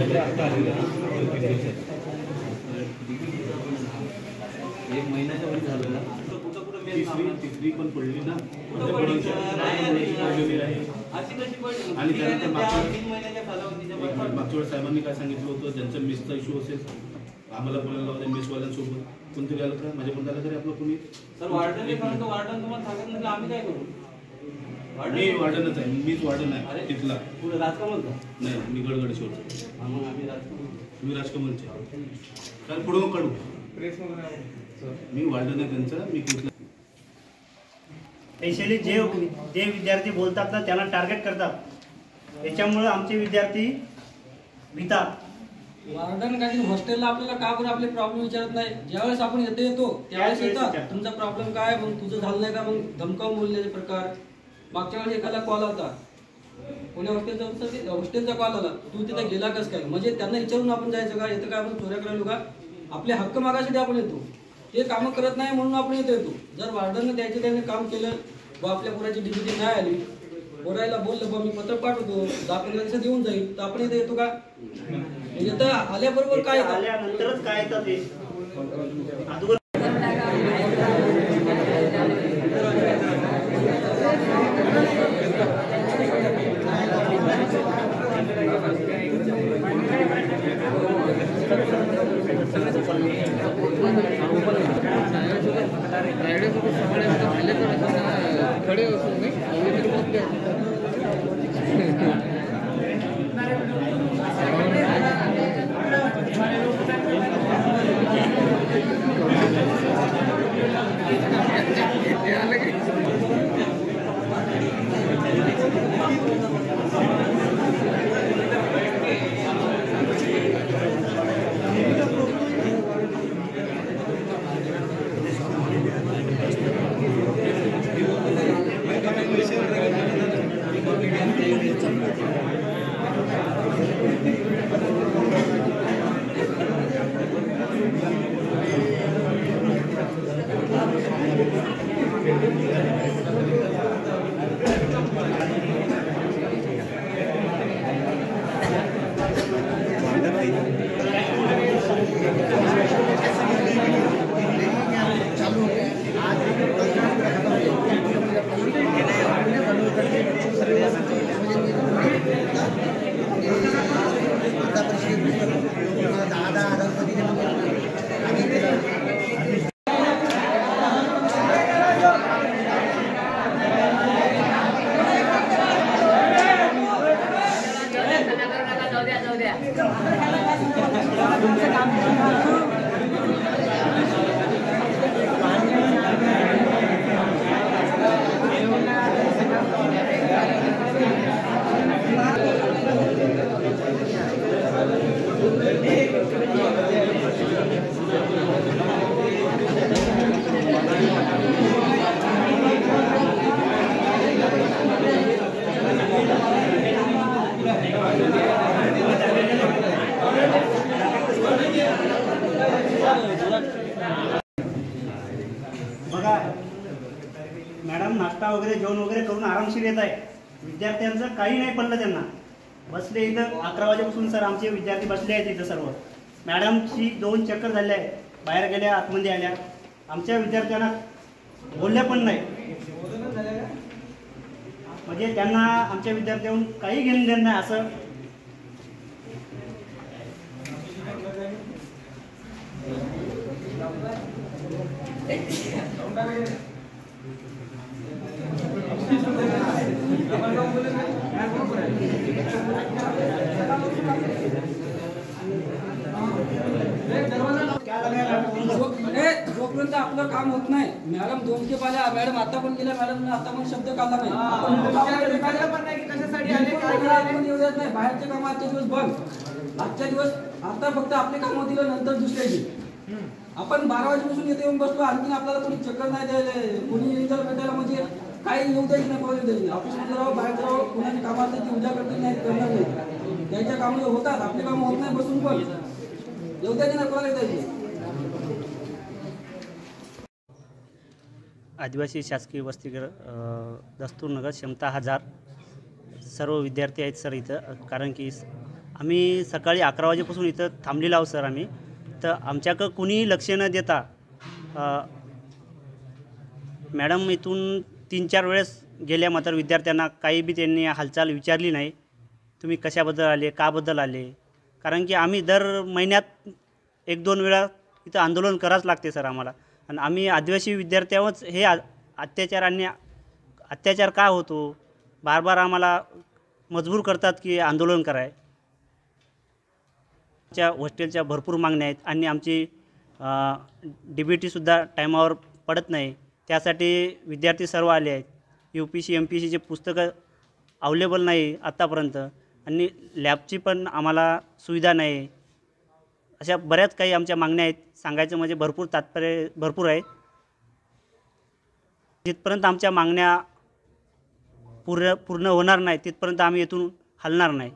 एक महिन्याच्या वर झालं ना, तिसरी पण पडली ना, आणि त्यानंतर मागच्या साहेबांनी काय सांगितलं होतं, ज्यांचा मिसचा इश्यू असेल आम्हाला बोलायला लावते, मिसवाल्यांसोबत कोणतरी आलं का माझ्या कोणत्याला तरी आपलं कोणी सर वार्डन तुम्हाला सांगत नाही, आम्ही काय करू? मी वार्डनच आहे, मीच वार्डन आहे तिथला. पुढे राजकमलचा नाही, मी गडगडेश्वरचा. मग आम्ही राजकमल, तुम्ही राजकमलचे कारण पुढे काढू. मी वार्डन आहे त्यांचा. मी कुठला स्पेशली जे विद्यार्थी बोलतात ना त्यांना टार्गेट करतात, त्याच्यामुळे आमचे विद्यार्थी भितात. वार्डन काही हॉस्टेलला आपल्याला का बरं आपले प्रॉब्लेम विचारत नाही? ज्यावेळेस आपण येतो त्यावेळेस येतात, तुमचा प्रॉब्लेम काय, मग तुझं झालं नाही का, मग धमकावून बोलण्याचे प्रकार. मागच्या वेळेस एखादा कॉल आला पुणे हॉस्टेलचा कॉल आला, तू तिथे गेला कस काय, म्हणजे त्यांना विचारून आपण जायचं का, येतं का आपण चोऱ्या करायला का? आपले हक्क मागायसाठी आपण येतो, ते कामं करत नाही म्हणून आपण येतो. जर वार्डनने द्यायचं त्याने काम केलं व आपल्या पोराची डिग्री नाही आली, पोरायला बोललं बा मी पत्र पाठवतो 10-15 दिवसात येऊन जाईल, तर आपण इथे येतो का? येतं आल्याबरोबर काय आल्यानंतरच काय येतं ते अगोदर बघा मॅडम नाश्ता वगैरे जेवण वगैरे करून आरामशीर येत आहे. विद्यार्थ्यांचं काही नाही पडलं, त्यांना बसले इथं 11 वाजेपासून. सर आमचे विद्यार्थी बसले आहेत इथं सर्व. मॅडमची 2 चक्कर झाल्या आहे, बाहेर गेल्या आतमध्ये आल्या, आमच्या विद्यार्थ्यांना बोलल्या पण नाही. म्हणजे त्यांना आमच्या विद्यार्थ्यांहून काही घेणं देणं नाही असं. जोपर्यंत आपलं काम होत नाही, मॅडम 2 के पाल्या, मॅडम आता पण गेल्या, मॅडम आता पण शब्द काढला नाही. बाहेरचे काम आजचे दिवस बघ, आजच्या दिवस आता फक्त आपले काम दिलं, नंतर दुसऱ्याची. आपण 12 वाजेपासून येथे येऊन बसलो, आणखी आपल्याला कोणी चक्कर नाही द्यायला, कोणी जर भेटायला म्हणजे काही येऊ द्यायची नाही, कॉलेज द्यायची. ऑफिसमध्ये राहावं, बाहेर राहावं, कुणाची कामात ती उद्या करतील नाही, करणार नाही. त्यांच्या कामं होतात, आपले कामं होत नाही, बसून पण येऊ द्यायची नाही, कॉलेज द्यायची. आदिवासी शासकीय वसतिगृह दस्तूरनगर, क्षमता 1000. सर्व विद्यार्थी आहेत सर इथं, कारण की आम्ही सकाळी 11 वाजेपासून इथं थांबलेलो आहोत सर आम्ही. तर आमच्याकडं कुणीही लक्ष न देता मॅडम इथून 3-4 वेळेस गेल्या, मात्र विद्यार्थ्यांना काही बी त्यांनी हालचाल विचारली नाही. तुम्ही कशाबद्दल आले, काबद्दल आले. कारण की आम्ही दर महिन्यात 1-2 वेळा इथं आंदोलन करावंच लागते सर आम्हाला. आणि आम्ही आदिवासी विद्यार्थ्यावरच हे अत्याचार का होतो, बार बार आम्हाला मजबूर करतात की आंदोलन कराय. च्या हॉस्टेलच्या भरपूर मागण्या आहेत आणि आमची DBTसुद्धा टायमावर पडत नाही. त्यासाठी विद्यार्थी सर्व आले आहेत. UPC MPCचे पुस्तकं अवेलेबल नाही आत्तापर्यंत आणि लॅबची पण आम्हाला सुविधा नाही. अशा बऱ्याच काही आमच्या मागण्या आहेत. सांगायचं म्हणजे भरपूर आहे. जिथपर्यंत आमच्या मागण्या पूर्ण होणार नाही तिथपर्यंत आम्ही इथून हलणार नाही.